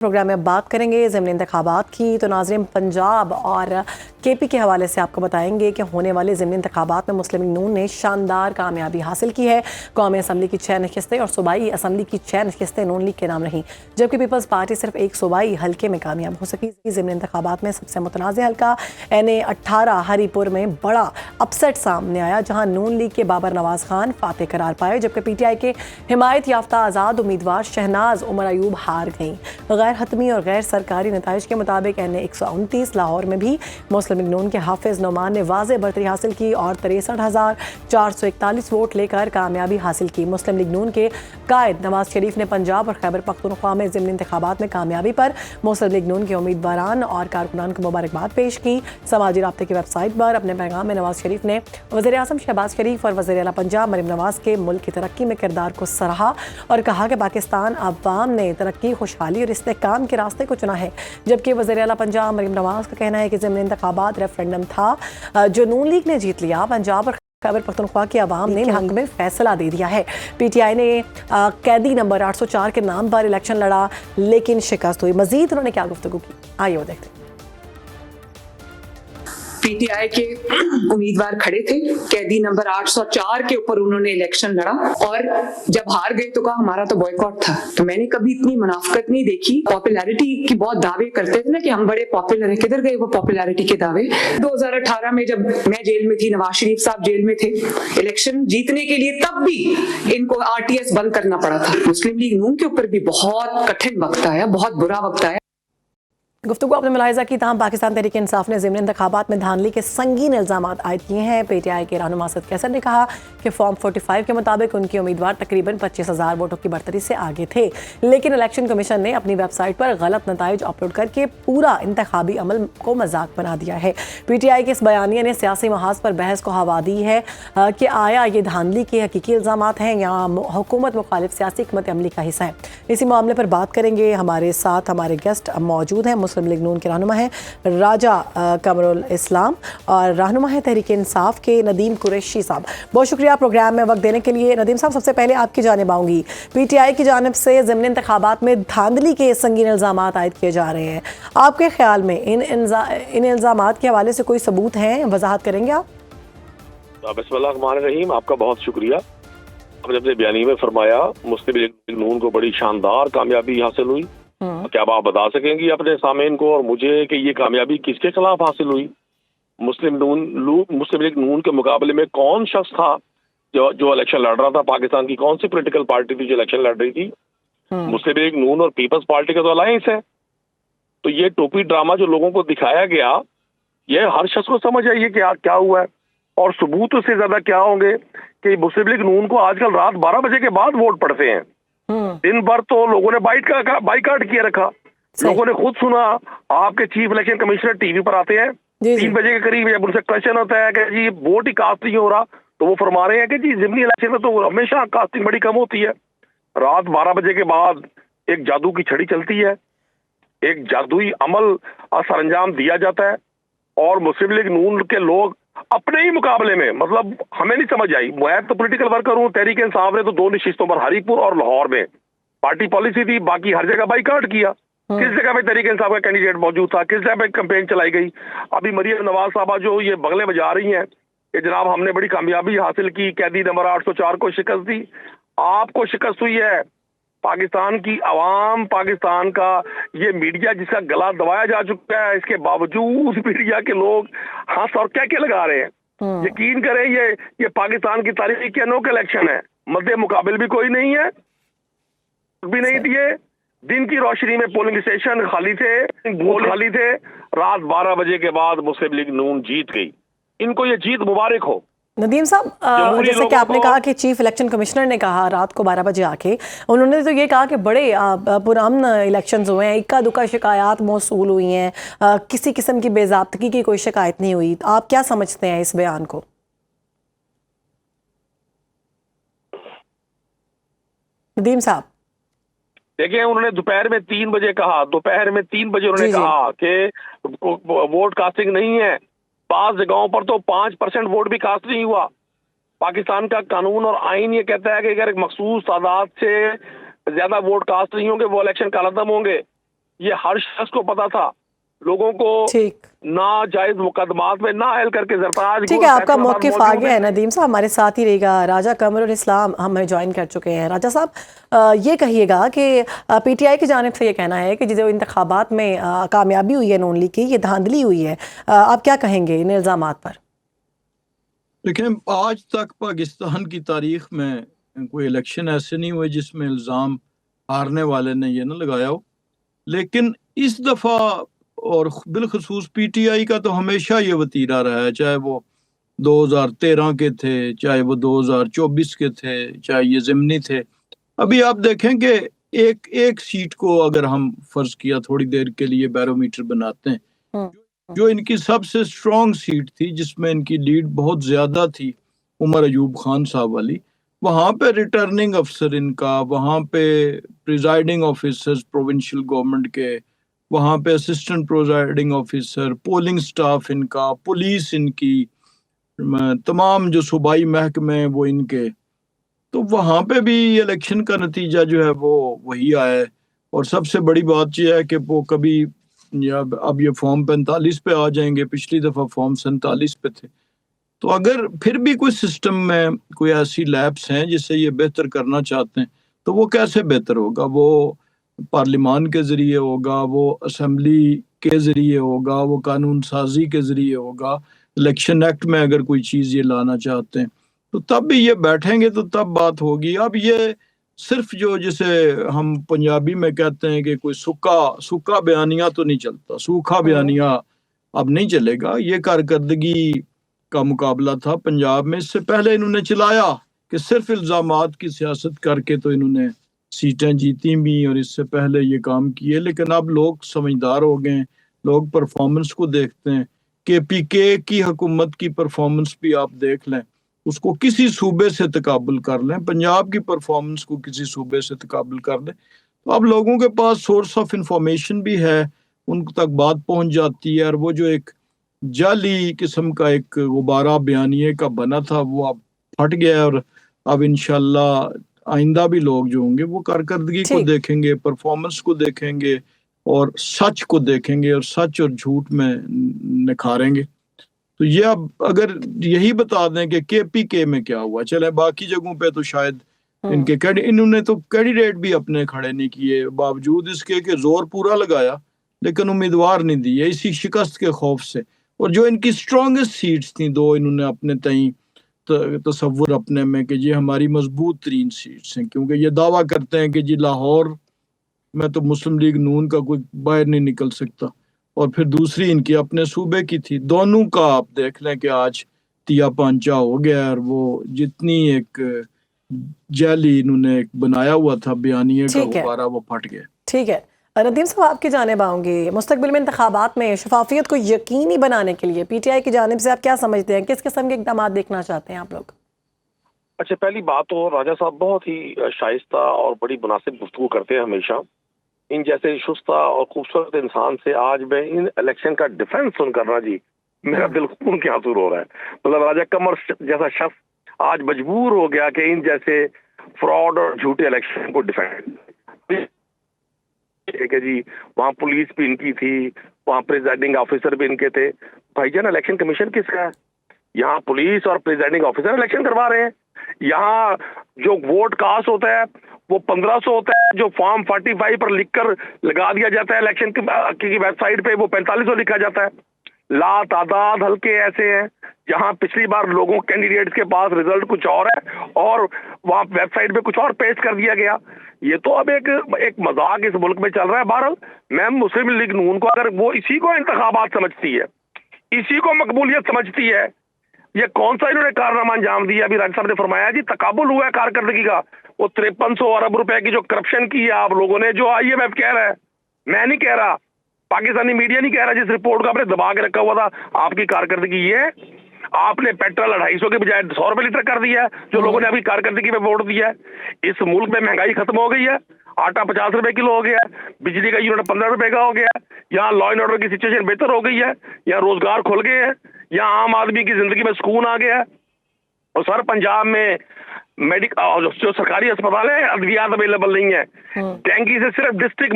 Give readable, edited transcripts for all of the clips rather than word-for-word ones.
Programme में बात करेंगे ज़िमनी इंतखाबात की। तो नाज़रीन, पंजाब और केपी के हवाले से आपको बताएंगे कि होने वाले ज़िमनी इंतखाबात में मुस्लिम लीग नून ने शानदार कामयाबी हासिल की है। कौमी असम्बली की 6 नशिस्तें और सूबाई असम्बली की 6 नशिस्तें नून लीग के नाम रहीं, जबकि पीपल्स पार्टी सिर्फ एक सूबाई हल्के में कामयाब हो सकी। ज़िमनी इंतखाबात में सबसे मुतनाज़ हल्का NA-18 हरीपुर में बड़ा अपसेट सामने आया, जहाँ नून लीग के बाबर नवाज खान फातेह करार पाए, जबकि PTI के हिमायत याफ्ता आज़ाद उम्मीदवार शहनाज उमर अयूब हार गईं। गैर हतमी और गैर सरकारी नताइज के मुताबिक NA-129 लाहौर में भी मुस्लिम लीग नून के हाफिज नोमान ने वाज़ेह बढ़तरी हासिल की और 63,441 वोट लेकर कामयाबी हासिल की। मुस्लिम लीग नून के कायद नवाज शरीफ ने पंजाब और खैबर पख्तूनख्वा में ज़िमनी इंतखाबात में कामयाबी पर मुस्लिम लीग नून के उम्मीदवारान और कारकुनान को मुबारकबाद पेश की। समाजी राब्ते की वेबसाइट पर अपने पैगाम में नवाज शरीफ ने वज़ीर आज़म शहबाज शरीफ और वज़ीर आला पंजाब मरीम नवाज के मुल्क की तरक्की में किरदार को सराहा और कहा कि पाकिस्तान अवाम ने तरक्की, खुशहाली और इस्तेहकाम के रास्ते को चुना है। जबकि वज़ीर आला पंजाब मरीम नवाज का कहना है कि ज़िमनी इंतखाबात रेफरेंडम था जो नून लीग ने जीत लिया। पंजाब और खैबर पख्तूनख्वा की आवाम ने हक में फैसला दे दिया है। PTI ने कैदी नंबर 804 के नाम पर इलेक्शन लड़ा, लेकिन शिकस्त हुई। मजीद उन्होंने क्या गुफ्तगू की, आइए वो देखते हैं। PTI के उम्मीदवार खड़े थे, कैदी नंबर 804 के ऊपर उन्होंने इलेक्शन लड़ा और जब हार गए तो कहा हमारा तो बॉयकॉट था। तो मैंने कभी इतनी मुनाफिकत नहीं देखी। पॉपुलैरिटी की बहुत दावे करते थे ना कि हम बड़े पॉपुलर हैं, किधर गए वो पॉपुलैरिटी के दावे। 2018 में जब मैं जेल में थी, नवाज शरीफ साहब जेल में थे, इलेक्शन जीतने के लिए तब भी इनको RTS बंद करना पड़ा था। मुस्लिम लीग नून के ऊपर भी बहुत कठिन वक्त आया, बहुत बुरा वक्त आया। गुफ्तगू आपने मुलाहिजा की। तमाम पाकिस्तान तहरीक इंसाफ ने ज़िमनी इंतखाबात में धांधली के संगीन इल्ज़ाम आयद किए हैं। PTI के रहनुमा असद कैसर ने कहा कि फॉर्म 45 के मुताबिक उनके उम्मीदवार तकरीबन 25,000 वोटों की बढ़तरी से आगे थे, लेकिन इलेक्शन कमीशन ने अपनी वेबसाइट पर गलत नताइज अपलोड करके पूरा इंतखाबी अमल को मजाक बना दिया है। PTI के इस बयानिए ने सियासी महाज पर बहस को हवा दी है कि आया ये धांधली के हकीकी इल्ज़ाम हैं या हुकूमत मुखालिफ सियासी हिकमत अमली का हिस्सा है। इसी मामले पर बात करेंगे। हमारे साथ हमारे गेस्ट मौजूद हैं। मुस्लिम लीग नून के रहनुमा हैं राजा कमरुल इस्लाम और रहनुमा है तहरीक इंसाफ के नदीम कुरैशी साहब। बहुत शुक्रिया प्रोग्राम में वक्त देने के लिए। नदीम साहब, सबसे पहले आपकी जानिब आऊँगी। PTI की जानिब से ज़िमनी इंतखाबात में धांधली के संगीन इल्ज़ाम आयद किए जा रहे हैं। आपके ख्याल में इन इल्ज़ामात के हवाले से कोई सबूत हैं, वजाहत करेंगे आप? बिस्मिल्लाहिर्रहमानिर्रहीम। आपका बहुत शुक्रिया। आपने अपने बयानी में फरमाया मुस्लिम लीग नून को बड़ी शानदार कामयाबी हासिल हुई। क्या आप बता सकेंगी अपने सामीन को और मुझे कि ये कामयाबी किसके खिलाफ हासिल हुई? मुस्लिम लीग नून के मुकाबले में कौन शख्स था जो इलेक्शन लड़ रहा था? पाकिस्तान की कौन सी पॉलिटिकल पार्टी थी जो इलेक्शन लड़ रही थी? मुस्लिम लीग नून और पीपल्स पार्टी का तो अलायंस है। तो ये टोपी ड्रामा जो लोगों को दिखाया गया, ये हर शख्स को समझ आइए कि क्या हुआ है। और सबूत उससे ज्यादा क्या होंगे कि मुस्लिम लीग नून को आजकल रात 12 बजे के बाद वोट पड़ते हैं। दिन भर तो लोगों ने बाइकाट किया रखा। लोगों ने खुद सुना, आपके चीफ इलेक्शन कमिश्नर टीवी पर आते हैं 3 बजे के करीब, जब उनसे क्वेश्चन होता है कि जी वोट ही कास्ट नहीं हो रहा, तो वो फरमा रहे हैं कि जी ज़िमनी इलेक्शन में तो हमेशा कास्टिंग बड़ी कम होती है। रात 12 बजे के बाद एक जादू की छड़ी चलती है, एक जादुई अमल सरंजाम दिया जाता है और मुस्लिम लीग नून के लोग अपने ही मुकाबले में, मतलब हमें नहीं समझ आई। मैं तो पॉलिटिकल वर्कर हूँ। तहरीक इंसाफ ने तो 2 नशिस्तों पर हरीपुर और लाहौर में पार्टी पॉलिसी थी, बाकी हर जगह बाइकाट किया। किस जगह पे तहरीक इंसाफ का कैंडिडेट मौजूद था, किस जगह पे कैंपेन चलाई गई। अभी मरियम नवाज साहबा जो ये बगले बजा रही हैं कि जनाब हमने बड़ी कामयाबी हासिल की, कैदी नंबर 804 को शिकस्त दी। आपको शिकस्त हुई है। पाकिस्तान की आवाम, पाकिस्तान का ये मीडिया जिसका गला दबाया जा चुका है, इसके बावजूद मीडिया के लोग हंस और क्या लगा रहे हैं। यकीन करें ये पाकिस्तान की तारीख के अनोखे इलेक्शन है। मध्य मुकाबिल भी कोई नहीं है, भी नहीं दिए। दिन की रोशनी में पोलिंग स्टेशन खाली थे, वोट खाली थे। रात 12 बजे के बाद मुस्लिम लीग नून जीत गई। इनको ये जीत मुबारक हो। नदीम साहब, जैसे कि आपने कहा कि चीफ इलेक्शन कमिश्नर ने कहा रात को 12 बजे आके, उन्होंने तो ये कहा कि बड़े पुरअमन इलेक्शंस हुए हैं, इक्का दुक्का शिकायत मौसूल हुई हैं, किसी किस्म की बेज़ाब्तगी की कोई शिकायत नहीं हुई। आप क्या समझते हैं इस बयान को? नदीम साहब देखिए, उन्होंने दोपहर में 3 बजे कहा, उन्होंने कहा कि वोट कास्टिंग नहीं है। 5 जगहों पर तो 5% वोट भी कास्ट नहीं हुआ। पाकिस्तान का कानून और आइन ये कहता है कि अगर एक मखसूस तादाद से ज्यादा वोट कास्ट नहीं होंगे वो इलेक्शन कालादम होंगे। ये हर शख्स को पता था। लोगों को ठीक नाजायज मुकदमात में नाअहल करके जरताज ठीक है, आपका मौक़िफ़ आ गया है। नदीम साहब हमारे साथ ही रहेगा। राजा कमरुल इस्लाम हमें ज्वाइन कर चुके हैं। राजा साहब, ये कहिएगा कि पीटीआई की जानिब से ये कहना है कि जो इंतखाबात में कामयाबी हुई है नून लीग की, ये धांधली हुई है। आप क्या कहेंगे इन इल्ज़ामात पर? देखिए, आज तक पाकिस्तान की तारीख में कोई इलेक्शन ऐसे नहीं हुए जिसमें इल्ज़ाम हारने वाले ने ये ना लगाया हो। लेकिन इस दफ़ा और बिलखसूस पीटीआई का तो हमेशा ये वतीरा रहा है, चाहे वो 2013 के थे, चाहे वो 2024 के थे, चाहे ये ज़िमनी थे। अभी आप देखें कि एक एक सीट को अगर हम फर्ज किया थोड़ी देर के लिए बैरोमीटर बनाते हैं, जो इनकी सबसे स्ट्रॉन्ग सीट थी जिसमें इनकी लीड बहुत ज्यादा थी, उमर अयूब खान साहब वाली, वहां पे रिटर्निंग अफसर इनका, वहां पे प्रिजाइडिंग ऑफिसर्स प्रोविंशियल गवर्नमेंट के, वहां पे assistant presiding officer, polling staff इनका, पुलिस इनकी, तमाम जो सूबाई महकमे हैं वो इनके, तो वहां पे भी इलेक्शन का नतीजा जो है वो वही आया है। और सबसे बड़ी बात यह है कि वो कभी या अब ये फॉर्म 45 पे आ जाएंगे, पिछली दफा फॉर्म 47 पे थे। तो अगर फिर भी कोई सिस्टम में कोई ऐसी लैब्स हैं जिससे ये बेहतर करना चाहते हैं, तो वो कैसे बेहतर होगा? वो पार्लिमान के जरिए होगा, वो असेंबली के जरिए होगा, वो कानून साजी के जरिए होगा, इलेक्शन एक्ट में अगर कोई चीज़ ये लाना चाहते हैं तो तब भी ये बैठेंगे तो तब बात होगी। अब ये सिर्फ जो जिसे हम पंजाबी में कहते हैं कि कोई सूखा बयानिया तो नहीं चलता, सूखा बयानिया अब नहीं चलेगा। ये कारकर्दगी का मुकाबला था पंजाब में। इससे पहले इन्होंने चलाया कि सिर्फ इल्जामात की सियासत करके तो इन्होंने सीटें जीती भी और इससे पहले ये काम किए। लेकिन अब लोग समझदार हो गए हैं, लोग परफॉर्मेंस को देखते हैं। केपीके की हुकूमत की परफॉर्मेंस भी आप देख लें, उसको किसी सूबे से तकाबुल कर लें, पंजाब की परफॉर्मेंस को किसी सूबे से तकाबुल कर लें, तो अब लोगों के पास सोर्स ऑफ इंफॉर्मेशन भी है, उन तक बात पहुंच जाती है। और वो जो एक जाली किस्म का एक गुब्बारा बयानिए का बना था वो अब फट गया। और अब इंशाल्लाह आइंदा भी लोग जो होंगे वो कारकर्दगी को देखेंगे, परफॉर्मेंस को देखेंगे और सच को देखेंगे और सच और झूठ में निखारेंगे। तो ये अब अगर यही बता दें कि केपीके में क्या हुआ, चले बाकी जगहों पे तो शायद इन्होंने तो कैंडिडेट भी अपने खड़े नहीं किए, बावजूद इसके कि जोर पूरा लगाया लेकिन उम्मीदवार नहीं दिए इसी शिकस्त के खौफ से। और जो इनकी स्ट्रॉन्गेस्ट सीट्स थी दो, इन्होंने अपने तई तसव्वुर अपने में कि ये हमारी मजबूत तरीन सीट्स हैं, क्योंकि ये दावा करते हैं कि जी लाहौर में तो मुस्लिम लीग नून का कोई बाहर नहीं निकल सकता, और फिर दूसरी इनकी अपने सूबे की थी। दोनों का आप देख लें कि आज तिया पांचा हो गया और वो जितनी एक जाली इन्होंने एक बनाया हुआ था बयानिए का गुब्बारा वो फट गया। ठीक है नदीम साहब, आपकी जानिब आऊँगी। मुस्तकबिल में इंतखाबात में शफाफियत को यकीनी बनाने के लिए पीटीआई की जानिब से आप क्या समझते हैं, किस किस्म के इक़दाम देखना चाहते हैं आप लोग? अच्छा, पहली बात तो राजा साहब बहुत ही शाइस्ता और बड़ी मुनासिब गुफ्तगू करते हैं हमेशा। इन जैसे शुस्ता और खूबसूरत इंसान से आज मैं इन इलेक्शन का डिफेंस सुनकर ना जी मेरा दिल खून के आंसू रो रहा है। मतलब राजा कमर जैसा शख्स आज मजबूर हो गया कि इन जैसे फ्रॉड और झूठे इलेक्शन को डिफेंड कि जी वहाँ पुलिस भी इनकी थी, वहाँ प्रिजाइडिंग ऑफिसर भी इनके थे। भाईजान, इलेक्शन कमीशन किसका है? यहाँ पुलिस और प्रिजाइडिंग ऑफिसर इलेक्शन करवा रहे हैं। यहाँ जो वोट कास्ट होता है वो 1500 होता है, जो फॉर्म 45 पर लिखकर लगा दिया जाता है इलेक्शन की वेबसाइट पे वो 4500 लिखा जाता है। ला तादाद हल्के ऐसे हैं जहां पिछली बार लोगों कैंडिडेट्स के पास रिजल्ट कुछ और है और वहां वेबसाइट पे कुछ और पेश कर दिया गया। ये तो अब एक मजाक इस मुल्क में चल रहा है। बहरहाल मैम मुस्लिम लीग नून को अगर वो इसी को इंतखाबात समझती है, इसी को मकबूलियत समझती है, ये कौन सा इन्होंने कारनामा अंजाम दिया? अभी राज साहब ने फरमाया जी तकाबुल हुआ है कारकर्दगी का। वो 5300 अरब रुपए की जो करप्शन की है आप लोगों ने, जो IMF कह रहा है, मैं नहीं कह रहा, पाकिस्तानी मीडिया नहीं कह रहा, जिस रिपोर्ट को आपने दबा के रखा हुआ था आपकी कारकर्दगी ये आपने पेट्रोल 250 के बजाय 100 रुपए लीटर कर दिया है, जो लोगों ने अभी कारकर्दगी पे वोट दिया है। इस मुल्क में महंगाई खत्म हो गई है, आटा 50 रुपए किलो हो गया, बिजली का यूनिट 15 रुपए का हो गया, यहाँ लॉ एंड ऑर्डर की सिचुएशन बेहतर हो गई है, यहाँ रोजगार खुल गए हैं, यहाँ आम आदमी की जिंदगी में सुकून आ गया है। और सर पंजाब में जो सरकारी अस्पताल है अद्वियात अवेलेबल नहीं है। डेंगू से सिर्फ डिस्ट्रिक्ट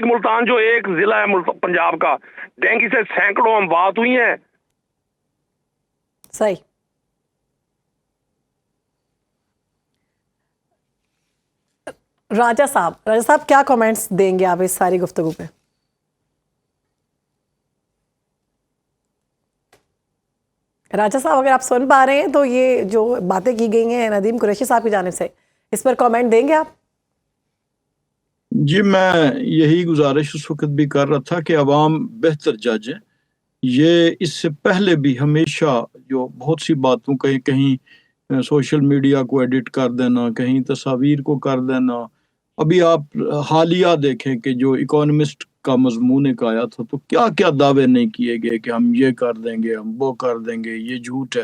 मुल्तान जो एक जिला है पंजाब का, डेंगू से सैकड़ों अमवात हुई हैं। सही। राजा साहब क्या कमेंट्स देंगे आप इस सारी गुफ्तगू पे? राजा साहब अगर आप सुन पा रहे हैं तो ये जो बातें की गई हैं नदीम कुरैशी साहब की जानिब से, इस पर कमेंट देंगे आप? जी, मैं यही गुजारिश उस वक्त भी कर रहा था कि अवाम बेहतर जज है। ये इससे पहले भी हमेशा जो बहुत सी बातों कहीं सोशल मीडिया को एडिट कर देना, कहीं तस्वीर को कर देना। अभी आप हालिया देखें कि जो इकोनॉमिस्ट का मजमून एक आया था तो क्या क्या दावे नहीं किए गए कि हम ये कर देंगे, हम वो कर देंगे, ये झूठ है।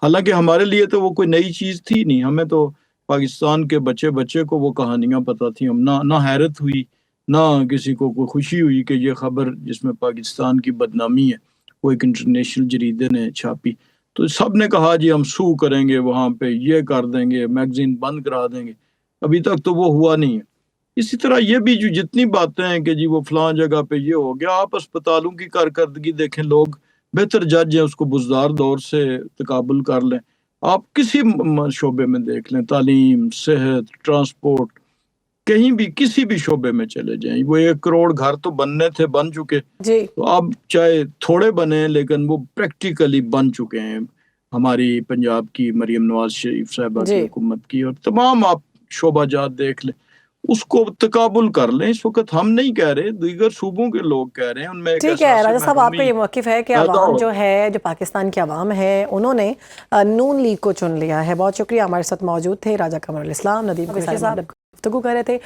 हालांकि हमारे लिए तो वो कोई नई चीज़ थी नहीं, हमें तो पाकिस्तान के बच्चे बच्चे को वो कहानियां पता थी। हम ना हैरत हुई, ना किसी को कोई खुशी हुई कि ये खबर जिसमें पाकिस्तान की बदनामी है वो एक इंटरनेशनल जरीदे ने छापी। तो सब ने कहा जी हम सू करेंगे, वहाँ पे ये कर देंगे, मैगजीन बंद करा देंगे। अभी तक तो वो हुआ नहीं है। इसी तरह ये भी जो जितनी बातें हैं कि जी वो फलां जगह पे ये हो गया, आप अस्पतालों की कारकर्दगी देखें, लोग बेहतर जज हैं, उसको बुजदार दौर से तकाबुल कर लें। आप किसी शोबे में देख लें, तालीम, सेहत, ट्रांसपोर्ट, कहीं भी किसी भी शोबे में चले जाएं, वो 1 करोड़ घर तो बनने थे, बन चुके जी। तो अब चाहे थोड़े बने लेकिन वो प्रैक्टिकली बन चुके हैं। हमारी पंजाब की मरियम नवाज शरीफ साहबा की हुकूमत की, और तमाम आप शोबाजात देख लें, उसको तकाबुल कर लें। इस वक्त हम नहीं कह रहे, दीगर सूबों के लोग कह रहे हैं, उनमें ठीक है। राजा साहब आपका ये मौक़िफ़ है कि अवाम जो है, जो पाकिस्तान की अवाम है, उन्होंने नून लीग को चुन लिया है। बहुत शुक्रिया, हमारे साथ मौजूद थे राजा कमरुल इस्लाम, नदीम कुरैशी साहब गुफ्तगू कर रहे थे।